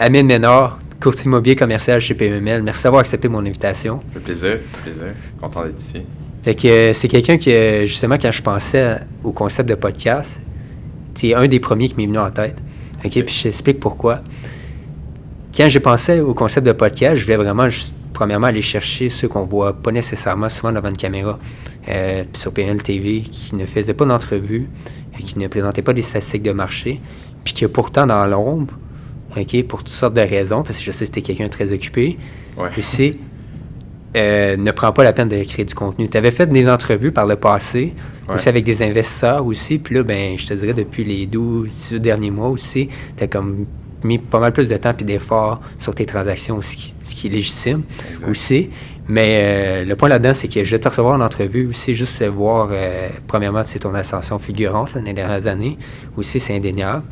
Amine Ménard, courtier immobilier commercial chez PMML. Merci d'avoir accepté mon invitation. Ça fait plaisir. Content d'être ici. Fait que c'est quelqu'un que, justement, quand je pensais au concept de podcast, c'est un des premiers qui m'est venu en tête. OK? Puis je t'explique pourquoi. Quand j'ai pensé au concept de podcast, je voulais vraiment, premièrement, aller chercher ceux qu'on voit pas nécessairement souvent devant une caméra. Sur PMML TV, qui ne faisaient pas d'entrevue, qui ne présentaient pas des statistiques de marché, puis que pourtant, dans l'ombre, OK, pour toutes sortes de raisons, parce que je sais que c'était quelqu'un de très occupé, aussi, ne prend pas la peine de créer du contenu. Tu avais fait des entrevues par le passé, aussi avec des investisseurs aussi, puis là, ben, je te dirais, depuis les 12-18 derniers mois aussi, tu as comme mis pas mal plus de temps et d'efforts sur tes transactions aussi, ce qui est légitime aussi. Mais le point là-dedans, c'est que je vais te recevoir en entrevue aussi, juste voir, premièrement, c'est ton ascension fulgurante là, dans les dernières années. Aussi, c'est indéniable.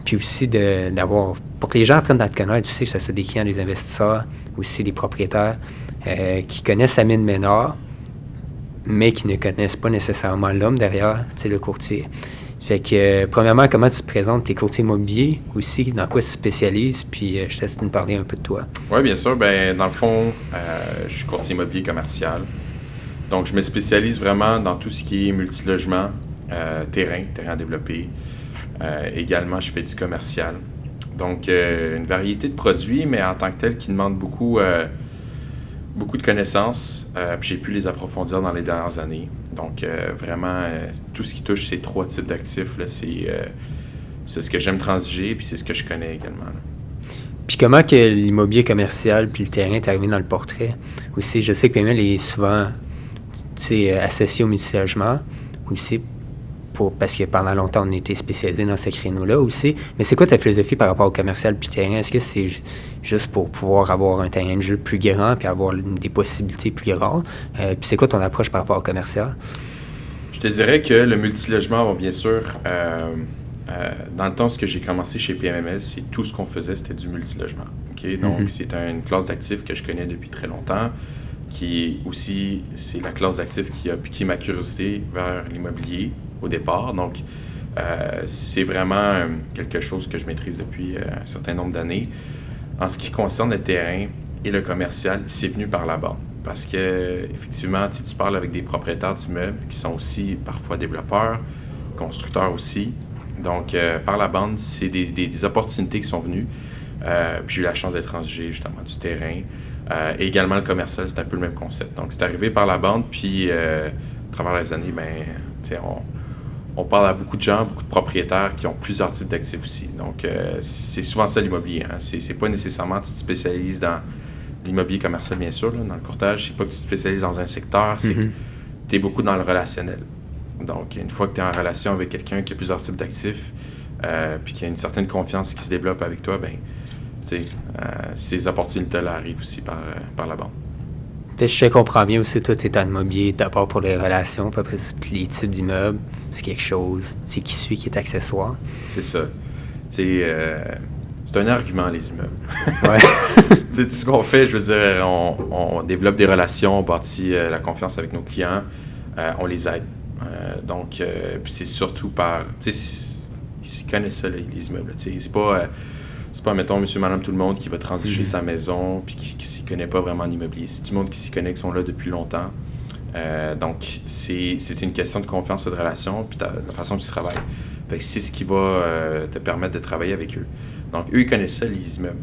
Puis aussi d'avoir, pour que les gens apprennent à te connaître aussi, que ce soit des clients, des investisseurs, aussi des propriétaires, qui connaissent Amine Ménard, mais qui ne connaissent pas nécessairement l'homme derrière, tu sais, le courtier. Fait que, premièrement, comment tu te présentes tes courtiers immobiliers aussi, dans quoi tu te spécialises, puis je te laisse nous parler un peu de toi. Oui, bien sûr. Ben, dans le fond, je suis courtier immobilier commercial. Donc, je me spécialise vraiment dans tout ce qui est multilogement, terrain développé. Également, je fais du commercial. Donc, une variété de produits, mais en tant que tel, qui demandent beaucoup de connaissances. Puis j'ai pu les approfondir dans les dernières années. Donc, vraiment, tout ce qui touche ces 3 types d'actifs, là, c'est ce que j'aime transiger, puis c'est ce que je connais également. Là. Puis comment que l'immobilier commercial puis le terrain est arrivé dans le portrait? Aussi, je sais que PML est souvent associé au multilogement aussi, parce que pendant longtemps, on a été spécialisé dans ces créneaux-là aussi. Mais c'est quoi ta philosophie par rapport au commercial puis terrain? Est-ce que c'est juste pour pouvoir avoir un terrain de jeu plus grand puis avoir des possibilités plus grandes? Puis c'est quoi ton approche par rapport au commercial? Je te dirais que le multilogement, bon, bien sûr, dans le temps, ce que j'ai commencé chez PMML, c'est tout ce qu'on faisait, c'était du multilogement. Okay? Donc, c'est une classe d'actifs que je connais depuis très longtemps, qui aussi, c'est la classe d'actifs qui a piqué ma curiosité vers l'immobilier au départ. Donc, c'est vraiment quelque chose que je maîtrise depuis un certain nombre d'années. En ce qui concerne le terrain et le commercial, c'est venu par la banque. Parce que, effectivement, tu parles avec des propriétaires d'immeubles qui sont aussi parfois développeurs, constructeurs aussi. Donc, par la bande, c'est des opportunités qui sont venues. Puis j'ai eu la chance d'être transigé justement du terrain. Et également, le commercial, c'est un peu le même concept. Donc, c'est arrivé par la bande, puis à travers les années, on parle à beaucoup de gens, beaucoup de propriétaires qui ont plusieurs types d'actifs aussi. Donc, c'est souvent ça l'immobilier. Hein. C'est pas nécessairement tu te spécialises dans l'immobilier commercial, bien sûr, là, dans le courtage. C'est pas que tu te spécialises dans un secteur, c'est que tu es beaucoup dans le relationnel. Donc, une fois que tu es en relation avec quelqu'un qui a plusieurs types d'actifs, puis qu'il y a une certaine confiance qui se développe avec toi, ces opportunités-là arrivent aussi par la banque. Je comprends bien aussi, toi, tu es en immobilier d'abord pour les relations, puis après tous les types d'immeubles. C'est quelque chose qui est accessoire. C'est ça. C'est un argument, les immeubles. Ouais. Tout ce qu'on fait, je veux dire, on développe des relations, on bâtit la confiance avec nos clients, on les aide. Donc, puis c'est surtout par... Ils connaissent ça, les immeubles. C'est pas, mettons, monsieur, madame, tout le monde qui va transiger sa maison puis qui s'y connaît pas vraiment en immobilier. C'est du monde qui s'y connaît, qui sont là depuis longtemps. Donc, c'est une question de confiance et de relation puis de la façon dont tu travailles. Fait que c'est ce qui va te permettre de travailler avec eux. Donc, eux, ils connaissent ça, les immeubles.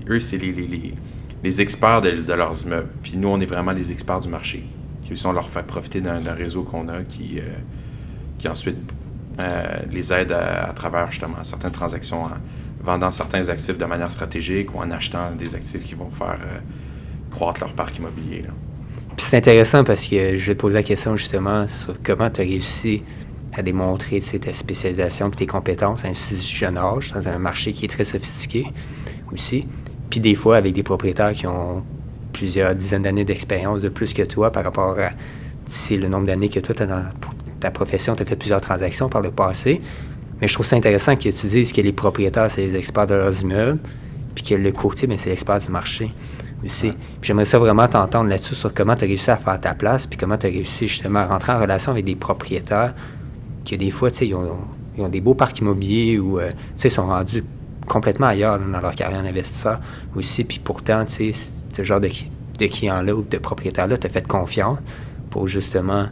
Eux, c'est les experts de leurs immeubles. Puis nous, on est vraiment les experts du marché. Puis on leur fait profiter d'un réseau qu'on a qui ensuite les aide à travers, justement, certaines transactions en vendant certains actifs de manière stratégique ou en achetant des actifs qui vont faire croître leur parc immobilier. Là. Puis c'est intéressant parce que je vais te poser la question justement sur comment tu as réussi à démontrer ta spécialisation et tes compétences à un si jeune âge, dans un marché qui est très sophistiqué aussi. Puis des fois avec des propriétaires qui ont plusieurs dizaines d'années d'expérience de plus que toi par rapport à le nombre d'années que toi tu as dans ta profession, tu as fait plusieurs transactions par le passé. Mais je trouve ça intéressant que tu dises que les propriétaires, c'est les experts de leurs immeubles, puis que le courtier, c'est l'expert du marché aussi. Puis j'aimerais ça vraiment t'entendre là-dessus sur comment tu as réussi à faire ta place, puis comment tu as réussi justement à rentrer en relation avec des propriétaires qui, des fois, ils ont des beaux parcs immobiliers ou, sont rendus complètement ailleurs dans leur carrière d'investisseur aussi. Puis pourtant, tu sais, ce genre de client-là ou de propriétaire-là t'a fait confiance pour justement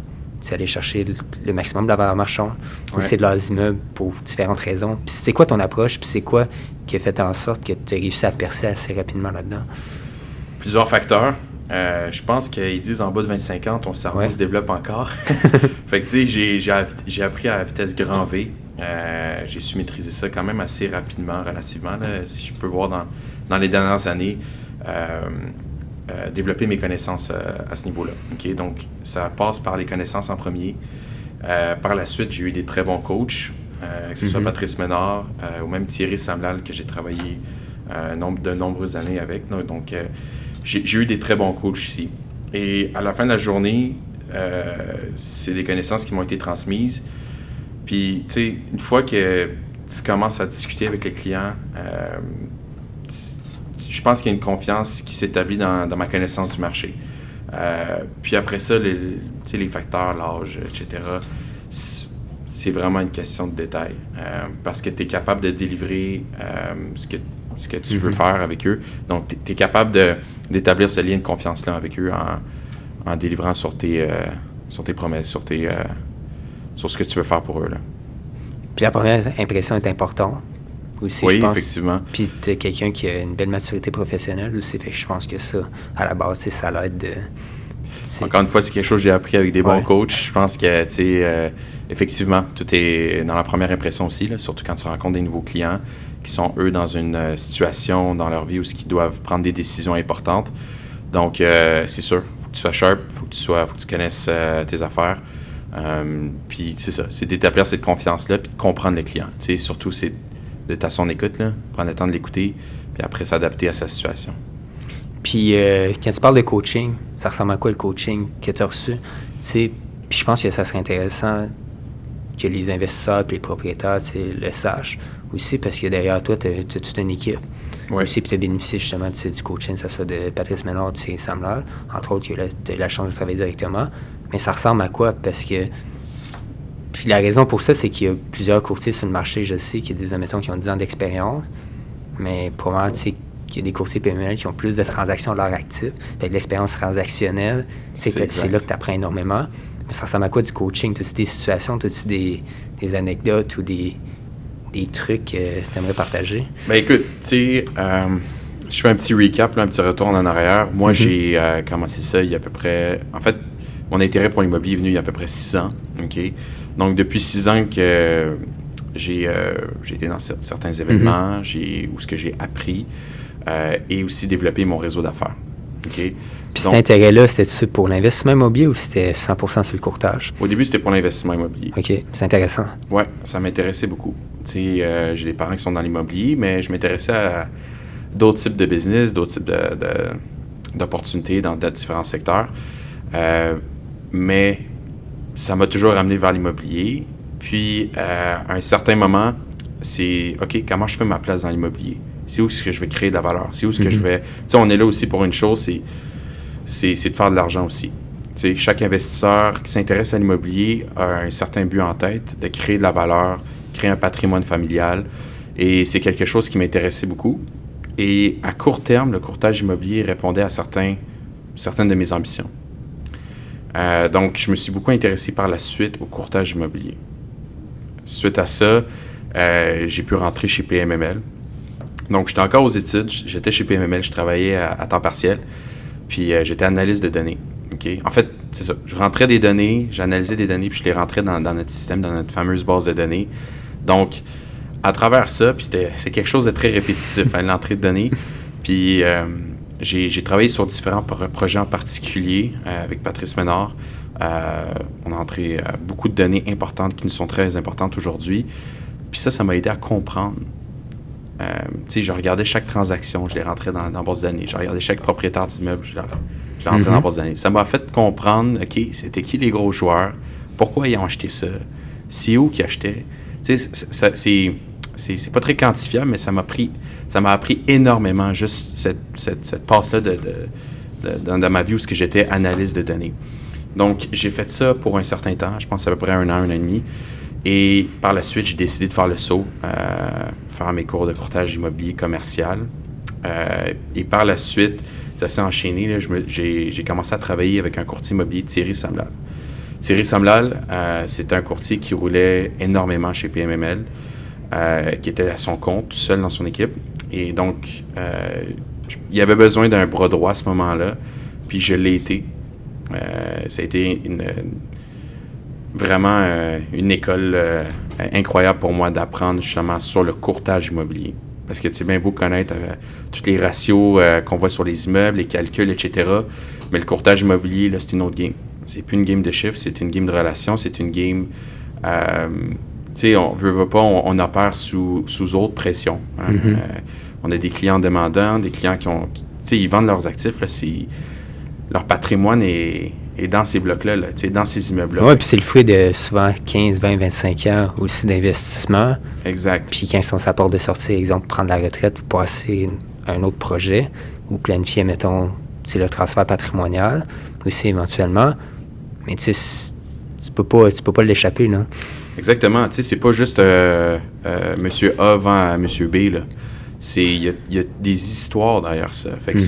aller chercher le maximum de la valeur marchande ou c'est de leurs immeubles pour différentes raisons. Puis c'est quoi ton approche? Puis c'est quoi qui a fait en sorte que tu as réussi à percer assez rapidement là-dedans? Plusieurs facteurs. Je pense qu'ils disent en bas de 25 ans, ton cerveau se développe encore. Fait que tu sais, j'ai appris à vitesse grand V. J'ai su maîtriser ça quand même assez rapidement, relativement, là, si je peux voir dans les dernières années. Développer mes connaissances à ce niveau-là. Okay? Donc, ça passe par les connaissances en premier. Par la suite, j'ai eu des très bons coachs, que ce soit Patrice Ménard ou même Thierry Samlal, que j'ai travaillé de nombreuses années avec. Donc, j'ai eu des très bons coachs ici. Et à la fin de la journée, c'est des connaissances qui m'ont été transmises. Puis, tu sais, une fois que tu commences à discuter avec les clients, je pense qu'il y a une confiance qui s'établit dans ma connaissance du marché. Puis après ça, les facteurs, l'âge, etc., c'est vraiment une question de détail. Parce que tu es capable de délivrer ce que tu veux faire avec eux. Donc, tu es capable d'établir ce lien de confiance-là avec eux en délivrant sur tes promesses, sur ce que tu veux faire pour eux. Là. Puis la première impression est importante. Aussi, oui, je pense. Effectivement. Puis tu es quelqu'un qui a une belle maturité professionnelle aussi, fait que je pense que ça, à la base, ça l'aide de... Encore une fois, c'est quelque chose que j'ai appris avec des bons coachs. Je pense que, tu sais, effectivement, tout est dans la première impression aussi, là, surtout quand tu rencontres des nouveaux clients qui sont, eux, dans une situation dans leur vie où ils doivent prendre des décisions importantes. Donc, c'est sûr, il faut que tu sois sharp, faut que tu connaisses tes affaires. Puis, c'est ça, c'est d'établir cette confiance-là puis de comprendre le client. Tu sais, surtout, c'est d'être à son écoute, là, prendre le temps de l'écouter, puis après s'adapter à sa situation. Puis quand tu parles de coaching, ça ressemble à quoi le coaching que tu as reçu? Puis je pense que ça serait intéressant que les investisseurs et les propriétaires le sachent aussi, parce que derrière toi, tu as toute une équipe. Oui. Aussi, puis tu as bénéficié justement du coaching, que ce soit de Patrice Ménard, de Samlal, entre autres, que tu as eu la chance de travailler directement. Mais ça ressemble à quoi? Parce que puis la raison pour ça, c'est qu'il y a plusieurs courtiers sur le marché, je sais, qui qui ont 10 ans d'expérience, mais probablement, tu sais, qu'il y a des courtiers PML qui ont plus de transactions de leur actif, fait de l'expérience transactionnelle, c'est là que tu apprends énormément. Mais ça ressemble à quoi du coaching? As-tu des situations, as-tu des anecdotes ou des trucs que tu aimerais partager? Ben écoute, tu sais, je fais un petit recap, là, un petit retour en arrière. Moi, j'ai commencé ça il y a à peu près... En fait, mon intérêt pour l'immobilier est venu il y a à peu près 6 ans, OK? Donc, depuis 6 ans que j'ai été dans certains événements, où ce que j'ai appris et aussi développé mon réseau d'affaires. Okay? Puis cet intérêt-là, c'était pour l'investissement immobilier ou c'était 100% sur le courtage? Au début, c'était pour l'investissement immobilier. OK, c'est intéressant. Oui, ça m'intéressait beaucoup. Tu sais, j'ai des parents qui sont dans l'immobilier, mais je m'intéressais à d'autres types de business, d'autres types d'opportunités dans différents secteurs. Mais ça m'a toujours amené vers l'immobilier. Puis, à un certain moment, c'est OK, comment je fais ma place dans l'immobilier? C'est où est-ce que je vais créer de la valeur? C'est où est-ce que je vais... Tu sais, on est là aussi pour une chose, c'est de faire de l'argent aussi. Tu sais, chaque investisseur qui s'intéresse à l'immobilier a un certain but en tête, de créer de la valeur, créer un patrimoine familial. Et c'est quelque chose qui m'intéressait beaucoup. Et à court terme, le courtage immobilier répondait à certaines de mes ambitions. Donc, je me suis beaucoup intéressé par la suite au courtage immobilier. Suite à ça, j'ai pu rentrer chez PMML. Donc, j'étais encore aux études. J'étais chez PMML, je travaillais à temps partiel. Puis, j'étais analyste de données. Okay? En fait, c'est ça. Je rentrais des données, j'analysais des données, puis je les rentrais dans notre système, dans notre fameuse base de données. Donc, à travers ça, puis c'est quelque chose de très répétitif, hein, l'entrée de données. Puis, j'ai travaillé sur différents projets en particulier avec Patrice Ménard. On a entré beaucoup de données importantes qui nous sont très importantes aujourd'hui. Puis ça m'a aidé à comprendre. Tu sais, je regardais chaque transaction, je les rentrais dans la base de données. Je regardais chaque propriétaire d'immeuble, je les rentrais dans la base de données. Ça m'a fait comprendre, OK, c'était qui les gros joueurs, pourquoi ils ont acheté ça, c'est où qu'ils achetaient. Tu sais, c'est pas très quantifiable, mais ça m'a appris énormément, juste cette passe-là dans ma vie où j'étais analyste de données. Donc, j'ai fait ça pour un certain temps, je pense à peu près 1 an, 1 an et demi. Et par la suite, j'ai décidé de faire le saut, faire mes cours de courtage immobilier commercial. Et par la suite, ça s'est enchaîné. Là, j'ai commencé à travailler avec un courtier immobilier, Thierry Samlal. Thierry Samlal, c'est un courtier qui roulait énormément chez PMML, qui était à son compte, tout seul dans son équipe. Et donc, il avait besoin d'un bras droit à ce moment-là, puis je l'ai été. Ça a été vraiment une école incroyable pour moi d'apprendre justement sur le courtage immobilier. Parce que tu sais bien beau connaître tous les ratios qu'on voit sur les immeubles, les calculs, etc. Mais le courtage immobilier, là, c'est une autre game. C'est plus une game de chiffres, c'est une game de relations, c'est une game... tu sais, on veut pas, on opère sous autre pression. Hein? Mm-hmm. On a des clients demandants, des clients qui ont... Tu sais, ils vendent leurs actifs, là, leur patrimoine est dans ces blocs-là, là, dans ces immeubles-là. Oui, puis c'est le fruit de souvent 15, 20, 25 ans aussi d'investissement. Exact. Puis quand ils sont à sa porte de sortie, exemple, prendre la retraite pour passer à un autre projet ou planifier, mettons, le transfert patrimonial aussi éventuellement. Mais tu sais, tu peux pas l'échapper, là. Exactement. Tu sais, c'est pas juste Monsieur A vend à Monsieur B, là. Il y a des histoires derrière ça. Fait que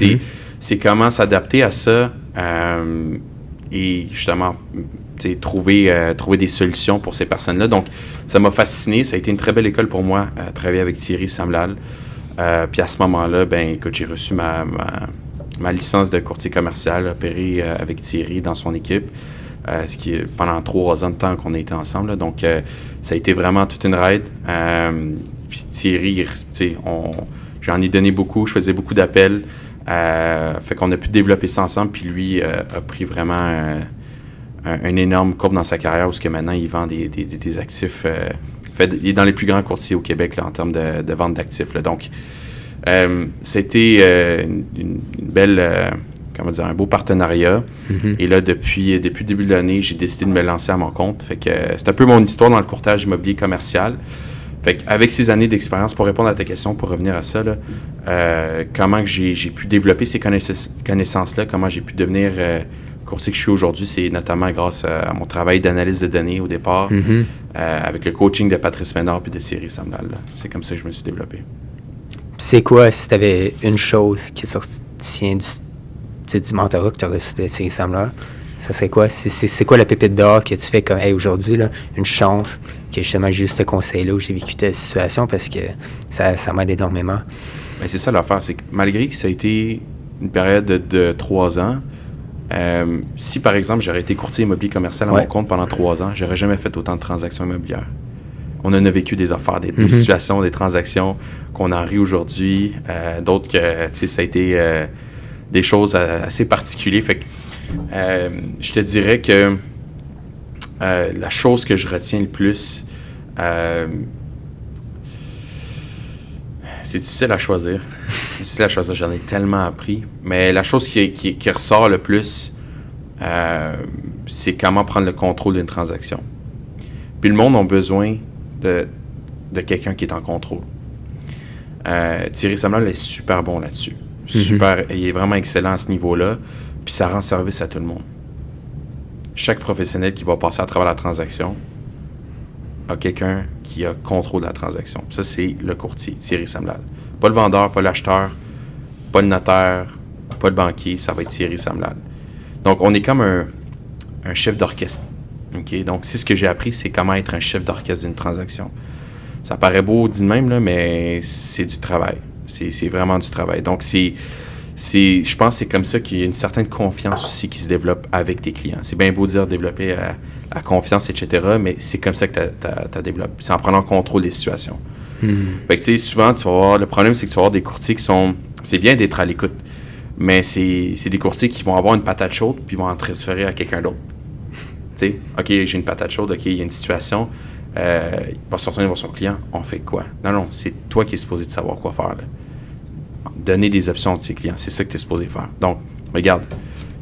c'est comment s'adapter à ça et justement trouver des solutions pour ces personnes-là. Donc, ça m'a fasciné. Ça a été une très belle école pour moi, travailler avec Thierry Samlal. Puis à ce moment-là, ben écoute, j'ai reçu ma licence de courtier commercial, opéré avec Thierry dans son équipe. Ce qui est pendant 3 ans de temps qu'on a été ensemble. Là. Donc, ça a été vraiment toute une ride. Puis Thierry, j'en ai donné beaucoup. Je faisais beaucoup d'appels. Fait qu'on a pu développer ça ensemble. Puis lui a pris vraiment un énorme courbe dans sa carrière où que maintenant, il vend des actifs. Il est dans les plus grands courtiers au Québec là, en termes de vente d'actifs. Là. Donc, c'était une belle... un beau partenariat. Mm-hmm. Et là, depuis le début de l'année, j'ai décidé de me lancer à mon compte. Fait que c'est un peu mon histoire dans le courtage immobilier commercial. Fait qu'avec ces années d'expérience, pour répondre à ta question, pour revenir à ça, là, comment que j'ai pu développer ces connaissances-là, comment j'ai pu devenir courtier que je suis aujourd'hui, c'est notamment grâce à mon travail d'analyse de données au départ, avec le coaching de Patrice Ménard puis de Thierry Samlal. Là. C'est comme ça que je me suis développé. C'est quoi, si tu avais une chose qui sortient du mentorat que tu as reçu de Thierry Samlal, ça serait quoi? C'est quoi la pépite d'or que tu fais comme, hey, aujourd'hui, là, une chance que justement j'ai eu ce conseil-là où j'ai vécu telle situation parce que ça m'aide énormément. Bien, c'est ça l'affaire, c'est que malgré que ça a été une période de 3 ans, si par exemple j'aurais été courtier immobilier commercial à mon compte pendant 3 ans, j'aurais jamais fait autant de transactions immobilières. On en a vécu des affaires, des situations, des transactions qu'on en rit aujourd'hui, d'autres que, tu sais, ça a été des choses assez particulières. Fait que je te dirais que la chose que je retiens le plus, c'est difficile à choisir. J'en ai tellement appris. Mais la chose qui ressort le plus, c'est comment prendre le contrôle d'une transaction. Puis le monde a besoin de quelqu'un qui est en contrôle. Thierry Samlal est super bon là-dessus. Super, il est vraiment excellent à ce niveau-là. Puis ça rend service à tout le monde. Chaque professionnel qui va passer à travers la transaction a quelqu'un qui a contrôle de la transaction. Ça, c'est le courtier, Thierry Samlal. Pas le vendeur, pas l'acheteur, pas le notaire, pas le banquier, ça va être Thierry Samlal. Donc, on est comme un chef d'orchestre. Okay? Donc, c'est ce que j'ai appris, c'est comment être un chef d'orchestre d'une transaction. Ça paraît beau dit de même, là, mais c'est du travail. C'est vraiment du travail. Donc, je pense que c'est comme ça qu'il y a une certaine confiance aussi qui se développe avec tes clients. C'est bien beau dire développer la confiance, etc., mais c'est comme ça que tu développes. C'est en prenant contrôle des situations. Fait que, tu sais, souvent, tu vas voir... Le problème, c'est que tu vas avoir des courtiers qui sont... C'est bien d'être à l'écoute, mais c'est des courtiers qui vont avoir une patate chaude puis vont en transférer à quelqu'un d'autre. Tu sais, OK, j'ai une patate chaude, OK, il y a une situation... il va se retourner voir son client, on fait quoi? Non, c'est toi qui es supposé de savoir quoi faire, là. Donner des options à tes clients, c'est ça que tu es supposé faire. Donc, regarde,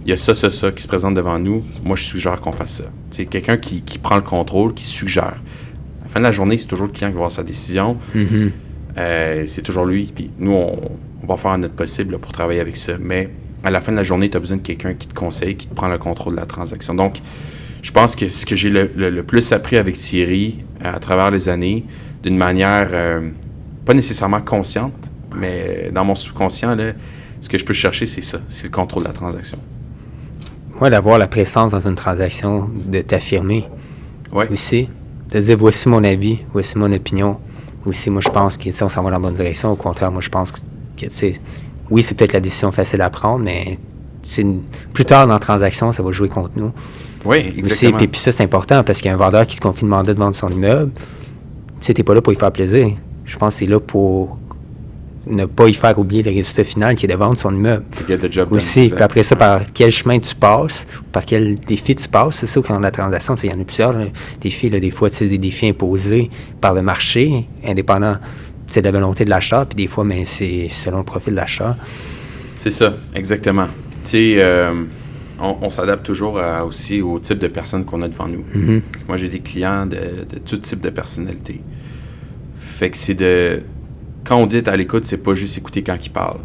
il y a ça qui se présente devant nous. Moi, je suggère qu'on fasse ça. C'est quelqu'un qui prend le contrôle, qui suggère. À la fin de la journée, c'est toujours le client qui va avoir sa décision. C'est toujours lui. Puis nous, on va faire notre possible là, pour travailler avec ça. Mais à la fin de la journée, tu as besoin de quelqu'un qui te conseille, qui te prend le contrôle de la transaction. Donc, je pense que ce que j'ai le plus appris avec Thierry à travers les années, d'une manière pas nécessairement consciente, mais dans mon subconscient, là, ce que je peux chercher, c'est ça, c'est le contrôle de la transaction. Ouais, d'avoir la présence dans une transaction, de t'affirmer Ouais. aussi, de dire voici mon avis, voici mon opinion, aussi moi je pense que on s'en va dans la bonne direction, au contraire, moi je pense que tu sais, oui, c'est peut-être la décision facile à prendre, mais plus tard dans la transaction, ça va jouer contre nous. Oui, exactement. Puis ça, c'est important parce qu'il y a un vendeur qui te confie le mandat de vendre son immeuble. Tu sais, t'es pas là pour y faire plaisir. Je pense que t'es là pour ne pas y faire oublier le résultat final qui est de vendre son immeuble. Get the job aussi. done, Puis après ça, par quel chemin tu passes, par quel défi tu passes. C'est ça, quand on a la transaction, il y en a plusieurs là, défis. Là, des fois, c'est des défis imposés par le marché, indépendant de la volonté de l'acheteur. Puis des fois, mais c'est selon le profil de l'acheteur. C'est ça, exactement. Tu sais, on s'adapte toujours aussi au type de personnes qu'on a devant nous. Mm-hmm. Moi, j'ai des clients de tout type de personnalité. Fait que c'est de... Quand on dit être à l'écoute, c'est pas juste écouter quand ils parlent.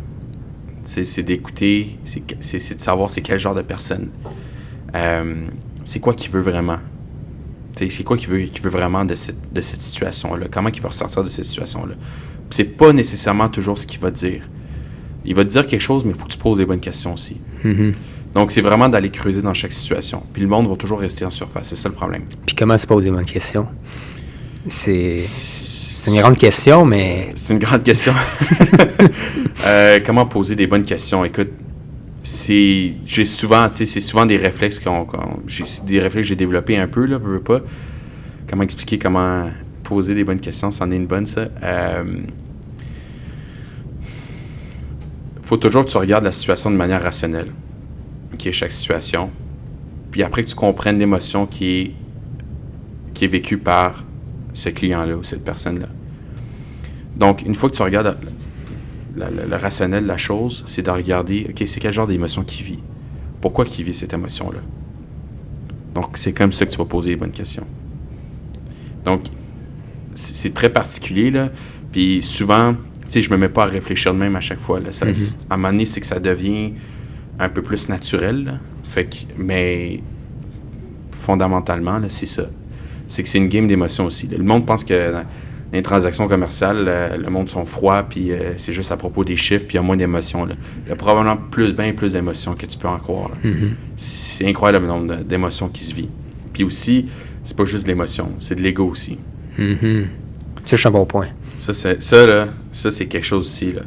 C'est d'écouter, c'est de savoir c'est quel genre de personne. C'est quoi qu'il veut vraiment. C'est quoi qu'il veut vraiment de cette situation-là. Comment il va ressortir de cette situation-là. Puis c'est pas nécessairement toujours ce qu'il va te dire. Il va te dire quelque chose, mais il faut que tu poses les bonnes questions aussi. Mm-hmm. Donc, c'est vraiment d'aller creuser dans chaque situation. Puis le monde va toujours rester en surface. C'est ça le problème. Puis comment se poser les bonnes questions? C'est une grande question, mais... C'est une grande question. Comment poser des bonnes questions? Écoute, c'est souvent des réflexes que j'ai développés un peu, là, veux pas. Comment expliquer comment poser des bonnes questions, c'en est une bonne, ça. Faut toujours que tu regardes la situation de manière rationnelle. OK, chaque situation. Puis après que tu comprennes l'émotion qui est vécue par ce client-là ou cette personne-là. Donc, une fois que tu regardes le rationnel de la chose, c'est de regarder, OK, c'est quel genre d'émotion qu'il vit? Pourquoi qu'il vit cette émotion-là? Donc, c'est comme ça que tu vas poser les bonnes questions. Donc, c'est très particulier, là. Puis souvent, tu sais, je me mets pas à réfléchir de même à chaque fois, là. Ça, à un moment donné, c'est que ça devient un peu plus naturel, là. Fait que, mais fondamentalement, là, c'est ça. C'est que c'est une game d'émotions aussi. Le monde pense que dans les transactions commerciales, le monde sont froids, puis c'est juste à propos des chiffres, puis il y a moins d'émotions. Là. Il y a probablement bien plus d'émotions que tu peux en croire. Mm-hmm. C'est incroyable le nombre d'émotions qui se vit. Puis aussi, c'est pas juste de l'émotion, c'est de l'ego aussi. Mm-hmm. C'est un bon point. Ça, c'est quelque chose aussi. Là.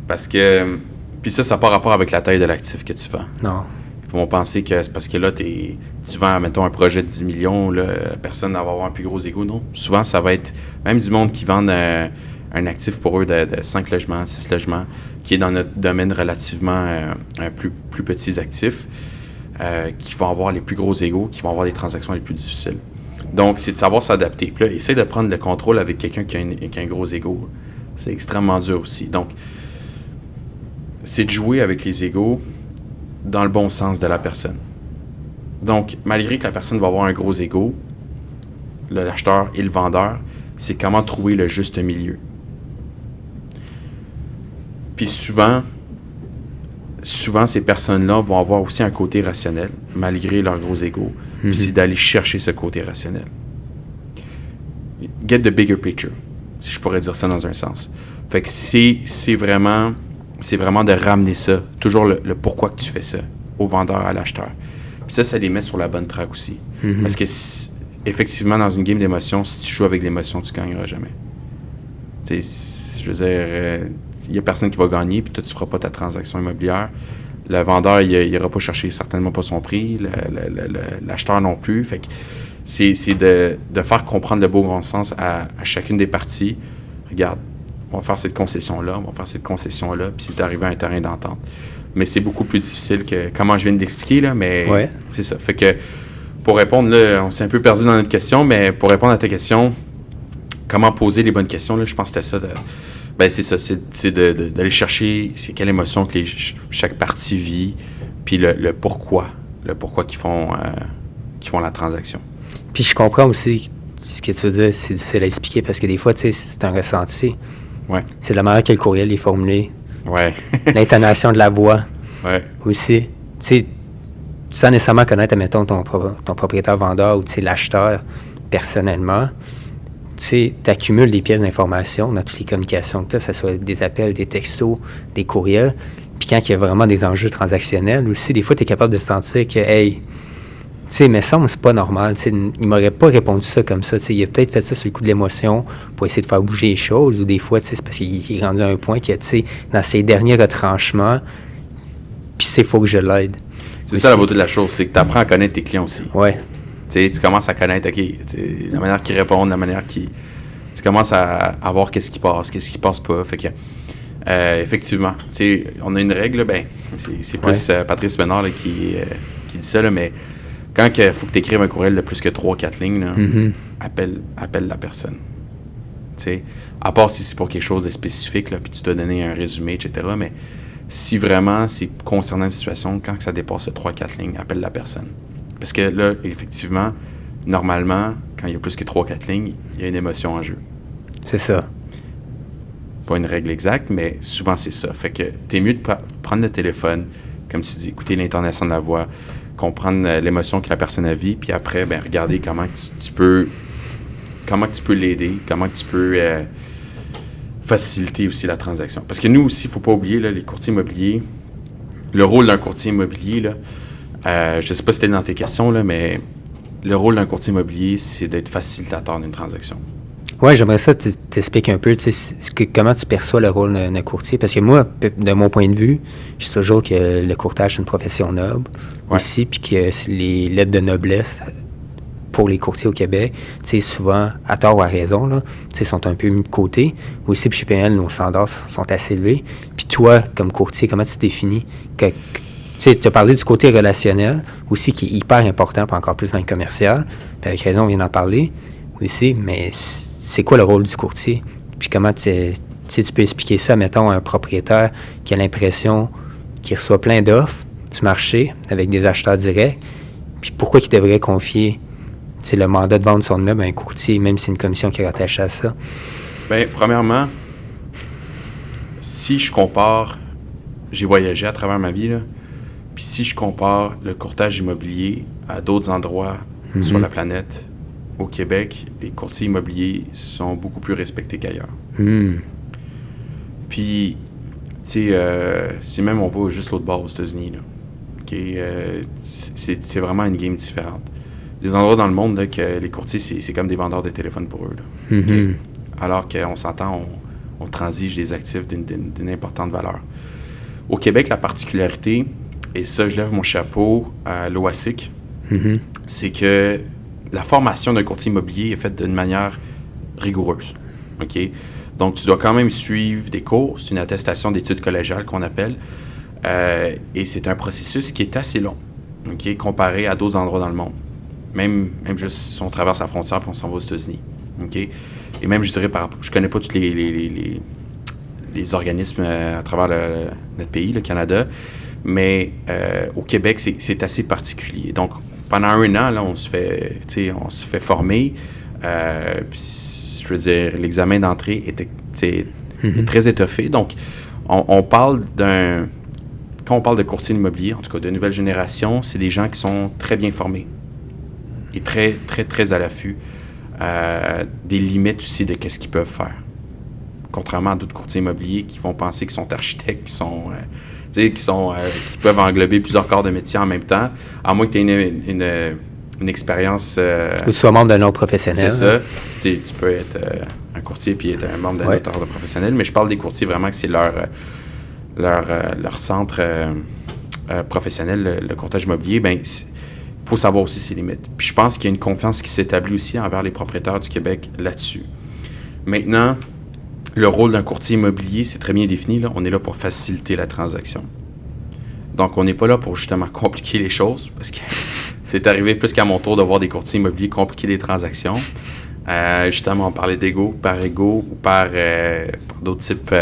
Parce que... Puis ça n'a pas rapport avec la taille de l'actif que tu vends. Non. Ils vont penser que c'est parce que là, tu vends, mettons, un projet de 10 millions, là, personne ne va avoir un plus gros ego. Non. Souvent, ça va être même du monde qui vend un actif pour eux de 5 logements, 6 logements, qui est dans notre domaine relativement plus petits actifs, qui vont avoir les plus gros égos, qui vont avoir les transactions les plus difficiles. Donc, c'est de savoir s'adapter. Puis là, essaye de prendre le contrôle avec quelqu'un qui a un gros ego. C'est extrêmement dur aussi. Donc, c'est de jouer avec les égos dans le bon sens de la personne. Donc, malgré que la personne va avoir un gros ego, l'acheteur et le vendeur, c'est comment trouver le juste milieu. Puis souvent, ces personnes-là vont avoir aussi un côté rationnel, malgré leur gros ego. Puis c'est d'aller chercher ce côté rationnel. Get the bigger picture, si je pourrais dire ça dans un sens. Fait que c'est vraiment de ramener ça, toujours le pourquoi que tu fais ça, au vendeur, à l'acheteur. Puis ça les met sur la bonne track aussi. Mm-hmm. Parce que, effectivement, dans une game d'émotions, si tu joues avec l'émotion, tu ne gagneras jamais. Je veux dire, il n'y a personne qui va gagner, puis toi, tu ne feras pas ta transaction immobilière. Le vendeur, il n'ira pas chercher certainement pas son prix, l'acheteur non plus. Fait que c'est de faire comprendre le beau bon sens à chacune des parties. Regarde, on va faire cette concession-là, puis c'est d'arriver à un terrain d'entente. Mais c'est beaucoup plus difficile que comment je viens de l'expliquer, là, mais ouais. C'est ça. Fait que, pour répondre, là, on s'est un peu perdu dans notre question, mais pour répondre à ta question, comment poser les bonnes questions, là, je pense que c'était ça. C'est ça, c'est d'aller chercher c'est quelle émotion que chaque partie vit, puis le pourquoi qu'ils font la transaction. Puis je comprends aussi ce que tu veux dire, c'est difficile à expliquer, parce que des fois, tu sais, c'est un ressenti. Ouais. C'est la manière que le courriel est formulé. Ouais. L'intonation de la voix. Ouais. Aussi. Tu sais, sans nécessairement connaître, admettons, ton propriétaire-vendeur ou l'acheteur personnellement, tu accumules des pièces d'information dans toutes les communications que tu as, que ce soit des appels, des textos, des courriels. Puis quand il y a vraiment des enjeux transactionnels aussi, des fois, tu es capable de sentir que, hey, tu sais, mais ça, c'est pas normal. Il m'aurait pas répondu ça comme ça. Il a peut-être fait ça sur le coup de l'émotion pour essayer de faire bouger les choses. Ou des fois, c'est parce qu'il est rendu à un point que, dans ses derniers retranchements, puis il faut que je l'aide. C'est ça la beauté de la chose, c'est que tu apprends à connaître tes clients aussi. Ouais. Tu commences à connaître, OK, la manière qu'ils répondent, la manière qu'ils... Tu commences à voir qu'est-ce qui passe pas. Fait que, effectivement, on a une règle, c'est plus Patrice Ménard là, qui dit ça, là, mais quand il faut que tu écrives un courriel de plus que 3-4 lignes, là, appelle la personne. T'sais, à part si c'est pour quelque chose de spécifique, là, puis tu dois donner un résumé, etc., mais si vraiment c'est concernant une situation, quand ça dépasse 3-4 lignes, appelle la personne. Parce que là, effectivement, normalement, quand il y a plus que 3-4 lignes, il y a une émotion en jeu. C'est ça. Pas une règle exacte, mais souvent c'est ça. Fait que t'es mieux de prendre le téléphone, comme tu dis, écouter l'intonation de la voix, comprendre l'émotion que la personne a vue, puis après, regarder comment tu peux l'aider, comment tu peux faciliter aussi la transaction. Parce que nous aussi, il ne faut pas oublier, là, les courtiers immobiliers, le rôle d'un courtier immobilier, là, je ne sais pas si c'était dans tes questions, là, mais le rôle d'un courtier immobilier, c'est d'être facilitateur d'une transaction. Oui, j'aimerais ça t'expliquer un peu comment tu perçois le rôle d'un courtier. Parce que moi, de mon point de vue, je dis toujours que le courtage, c'est une profession noble aussi, puis que les lettres de noblesse pour les courtiers au Québec, souvent, à tort ou à raison, là, sont un peu mis de côté. Aussi, puis chez PNL, nos standards sont assez élevés. Puis toi, comme courtier, comment tu définis tu as parlé du côté relationnel aussi, qui est hyper important, puis encore plus dans le commercial. Puis avec raison, on vient d'en parler aussi, mais c'est quoi le rôle du courtier? Puis comment tu peux expliquer ça, mettons, à un propriétaire qui a l'impression qu'il reçoit plein d'offres du marché avec des acheteurs directs, puis pourquoi il devrait confier le mandat de vendre son immeuble à un courtier, même si c'est une commission qui est rattachée à ça? Bien, premièrement, si je compare, j'ai voyagé à travers ma vie, là, puis si je compare le courtage immobilier à d'autres endroits sur la planète, au Québec, les courtiers immobiliers sont beaucoup plus respectés qu'ailleurs. Puis, tu sais, si même on va juste l'autre bord aux États-Unis, là, okay, c'est vraiment une game différente. Les endroits dans le monde, là, que les courtiers, c'est comme des vendeurs de téléphone pour eux. Là, okay? Alors qu'on s'entend, on transige des actifs d'une importante valeur. Au Québec, la particularité, et ça, je lève mon chapeau à l'OASIC, c'est que la formation d'un courtier immobilier est faite d'une manière rigoureuse. Okay? Donc, tu dois quand même suivre des cours. C'est une attestation d'études collégiales qu'on appelle. Et c'est un processus qui est assez long, okay? Comparé à d'autres endroits dans le monde. Même juste si on traverse la frontière et on s'en va aux États-Unis. Okay? Et même, je dirais, je connais pas tous les organismes à travers notre pays, le Canada, mais au Québec, c'est assez particulier. Donc, pendant 1 an, là, on se fait former. Puis, je veux dire, l'examen d'entrée était très étoffé. Donc, on parle quand on parle de courtier immobilier, en tout cas de nouvelle génération, c'est des gens qui sont très bien formés et très, très, très à l'affût des limites aussi de qu'est-ce qu'ils peuvent faire. Contrairement à d'autres courtiers immobiliers qui font penser qu'ils sont architectes, qui peuvent englober plusieurs corps de métier en même temps, à moins que tu aies une expérience... Ou tu sois membre d'un ordre professionnel. C'est ça. Tu peux être un courtier puis être un membre d'un autre ordre professionnel, mais je parle des courtiers vraiment que c'est leur centre professionnel, le courtage immobilier. Bien, il faut savoir aussi ses limites. Puis je pense qu'il y a une confiance qui s'établit aussi envers les propriétaires du Québec là-dessus. Maintenant, le rôle d'un courtier immobilier, c'est très bien défini. Là. On est là pour faciliter la transaction. Donc, on n'est pas là pour justement compliquer les choses, parce que c'est arrivé plus qu'à mon tour de voir des courtiers immobiliers compliquer des transactions. Justement, on parlait d'ego, par ego ou par d'autres types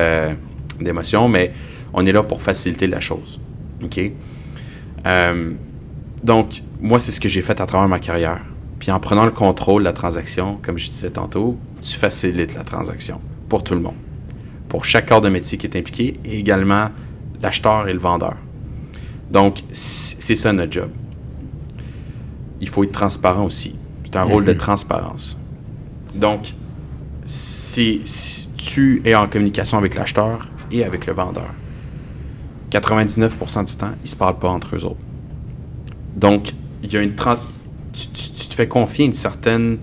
d'émotions, mais on est là pour faciliter la chose. OK? Donc, moi, c'est ce que j'ai fait à travers ma carrière. Puis en prenant le contrôle de la transaction, comme je disais tantôt, tu facilites la transaction pour tout le monde. Pour chaque corps de métier qui est impliqué et également l'acheteur et le vendeur. Donc, c'est ça notre job. il faut être transparent aussi. C'est un rôle de transparence. Donc, si tu es en communication avec l'acheteur et avec le vendeur, 99% du temps, ils ne se parlent pas entre eux autres. Donc, il y a tu te fais confier une certaine